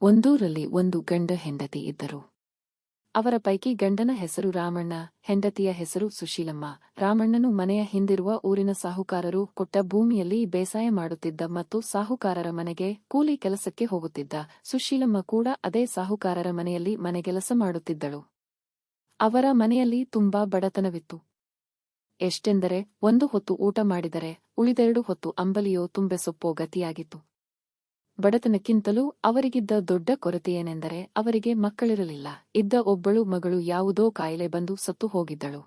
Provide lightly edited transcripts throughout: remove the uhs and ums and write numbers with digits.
ಒಂದೂರಲ್ಲಿ ಒಂದು ಗಂಡ ಹೆಂಡತಿ ಇದ್ದರು. ಅವರ ಪೈಕಿ ಗಂಡನ ಹೆಸರು ರಾಮಣ್ಣ, ಹೆಂಡತಿಯ ಹೆಸರು ಸುಶೀಲಮ್ಮ. ರಾಮಣ್ಣನು ಮನೆಯ ಹಿಂದಿರುವ ಊರಿನ ಸಾಹುಕಾರರು ಕೊಟ್ಟ ಭೂಮಿಯಲ್ಲಿ ಬೇಸಾಯ ಮಾಡುತ್ತಿದ್ದ ಮತ್ತು ಸಾಹುಕಾರರ ಮನೆಗೆ ಕೂಲಿ ಕೆಲಸಕ್ಕೆ ಹೋಗುತ್ತಿದ್ದ. ಸುಶೀಲಮ್ಮ ಕೂಡ ಅದೇ ಸಾಹುಕಾರರ ಮನೆಯಲ್ಲಿ ಮನೆಗೆಲಸ ಮಾಡುತ್ತಿದ್ದಳು. ಅವರ ಮನೆಯಲ್ಲಿ ತುಂಬಾ ಬಡತನವಿತ್ತು. ಎಷ್ಟೆಂದರೆ ಒಂದು ಹೊತ್ತು ಊಟ ಮಾಡಿದರೆ ಉಳಿದೆರಡು ಹೊತ್ತು ಅಂಬಲಿಯೋ ತುಂಬೆ ಸೊಪ್ಪೋ ಗತಿಯಾಗಿತ್ತು. ಬಡತನಕ್ಕಿಂತಲೂ ಅವರಿಗಿದ್ದ ದೊಡ್ಡ ಕೊರತೆಯೇನೆಂದರೆ ಅವರಿಗೆ ಮಕ್ಕಳಿರಲಿಲ್ಲ. ಇದ್ದ ಒಬ್ಬಳು ಮಗಳು ಯಾವುದೋ ಕಾಯಿಲೆ ಬಂದು ಸತ್ತು ಹೋಗಿದ್ದಳು.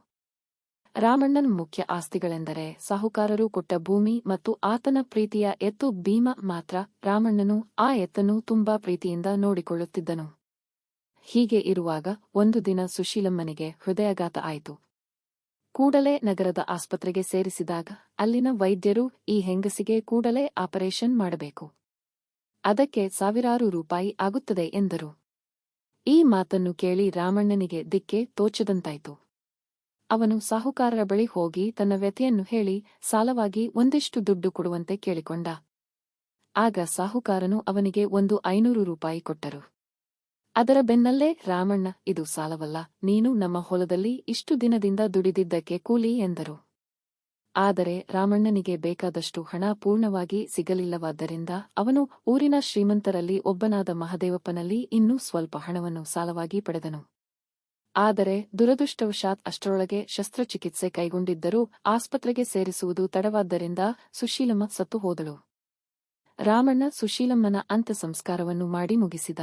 ರಾಮಣ್ಣನ ಮುಖ್ಯ ಆಸ್ತಿಗಳೆಂದರೆ ಸಾಹುಕಾರರು ಕೊಟ್ಟ ಭೂಮಿ ಮತ್ತು ಆತನ ಪ್ರೀತಿಯ ಎತ್ತು ಭೀಮ ಮಾತ್ರ. ರಾಮಣ್ಣನು ಆ ಎತ್ತನ್ನು ತುಂಬಾ ಪ್ರೀತಿಯಿಂದ ನೋಡಿಕೊಳ್ಳುತ್ತಿದ್ದನು. ಹೀಗೆ ಇರುವಾಗ ಒಂದು ದಿನ ಸುಶೀಲಮ್ಮನಿಗೆ ಹೃದಯಾಘಾತ ಆಯಿತು. ಕೂಡಲೇ ನಗರದ ಆಸ್ಪತ್ರೆಗೆ ಸೇರಿಸಿದಾಗ ಅಲ್ಲಿನ ವೈದ್ಯರು ಈ ಹೆಂಗಸಿಗೆ ಕೂಡಲೇ ಆಪರೇಷನ್ ಮಾಡಬೇಕು, ಅದಕ್ಕೆ ಸಾವಿರಾರು ರೂಪಾಯಿ ಆಗುತ್ತದೆ ಎಂದರು. ಈ ಮಾತನ್ನು ಕೇಳಿ ರಾಮಣ್ಣನಿಗೆ ದಿಕ್ಕೆ ತೋಚದಂತಾಯಿತು. ಅವನು ಸಾಹುಕಾರರ ಬಳಿ ಹೋಗಿ ತನ್ನ ವ್ಯಥೆಯನ್ನು ಹೇಳಿ ಸಾಲವಾಗಿ ಒಂದಿಷ್ಟು ದುಡ್ಡು ಕೊಡುವಂತೆ ಕೇಳಿಕೊಂಡ. ಆಗ ಸಾಹುಕಾರನು ಅವನಿಗೆ 500 ರೂಪಾಯಿ ಕೊಟ್ಟರು. ಅದರ ಬೆನ್ನಲ್ಲೇ ರಾಮಣ್ಣ, ಇದು ಸಾಲವಲ್ಲ, ನೀನು ನಮ್ಮ ಹೊಲದಲ್ಲಿ ಇಷ್ಟು ದಿನದಿಂದ ದುಡಿದಿದ್ದಕ್ಕೆ ಕೂಲಿ ಎಂದರು. ಆದರೆ ರಾಮಣ್ಣನಿಗೆ ಬೇಕಾದಷ್ಟು ಹಣ ಪೂರ್ಣವಾಗಿ ಸಿಗಲಿಲ್ಲವಾದ್ದರಿಂದ ಅವನು ಊರಿನ ಶ್ರೀಮಂತರಲ್ಲಿ ಒಬ್ಬನಾದ ಮಹದೇವಪ್ಪನಲ್ಲಿ ಇನ್ನೂ ಸ್ವಲ್ಪ ಹಣವನ್ನು ಸಾಲವಾಗಿ ಪಡೆದನು. ಆದರೆ ದುರದೃಷ್ಟವಶಾತ್ ಅಷ್ಟರೊಳಗೆ ಶಸ್ತ್ರಚಿಕಿತ್ಸೆ ಕೈಗೊಂಡಿದ್ದರೂ ಆಸ್ಪತ್ರೆಗೆ ಸೇರಿಸುವುದು ತಡವಾದ್ದರಿಂದ ಸುಶೀಲಮ್ಮ ಸತ್ತು ಹೋದಳು. ರಾಮಣ್ಣ ಸುಶೀಲಮ್ಮನ ಅಂತ್ಯಸಂಸ್ಕಾರವನ್ನು ಮಾಡಿ ಮುಗಿಸಿದ.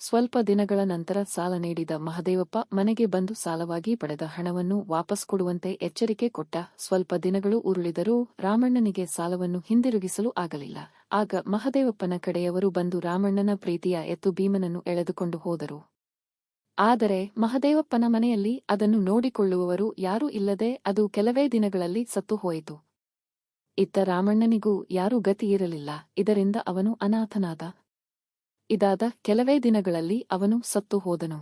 ಸ್ವಲ್ಪ ದಿನಗಳ ನಂತರ ಸಾಲ ನೀಡಿದ ಮಹದೇವಪ್ಪ ಮನೆಗೆ ಬಂದು ಸಾಲವಾಗಿ ಪಡೆದ ಹಣವನ್ನು ವಾಪಸ್ ಕೊಡುವಂತೆ ಎಚ್ಚರಿಕೆ ಕೊಟ್ಟ. ಸ್ವಲ್ಪ ದಿನಗಳು ಉರುಳಿದರೂ ರಾಮಣ್ಣನಿಗೆ ಸಾಲವನ್ನು ಹಿಂದಿರುಗಿಸಲು ಆಗಲಿಲ್ಲ. ಆಗ ಮಹದೇವಪ್ಪನ ಕಡೆಯವರು ಬಂದು ರಾಮಣ್ಣನ ಪ್ರೀತಿಯ ಎತ್ತು ಭೀಮನನ್ನು ಎಳೆದುಕೊಂಡು ಹೋದರು. ಆದರೆ ಮಹದೇವಪ್ಪನ ಮನೆಯಲ್ಲಿ ಅದನ್ನು ನೋಡಿಕೊಳ್ಳುವವರು ಯಾರೂ ಇಲ್ಲದೆ ಅದು ಕೆಲವೇ ದಿನಗಳಲ್ಲಿ ಸತ್ತು ಹೋಯಿತು. ಇತ್ತ ರಾಮಣ್ಣನಿಗೂ ಯಾರೂ ಗತಿಯಿರಲಿಲ್ಲ. ಇದರಿಂದ ಅವನು ಅನಾಥನಾದ. ಇದಾದ ಕೆಲವೇ ದಿನಗಳಲ್ಲಿ ಅವನು ಸತ್ತು ಹೋದನು.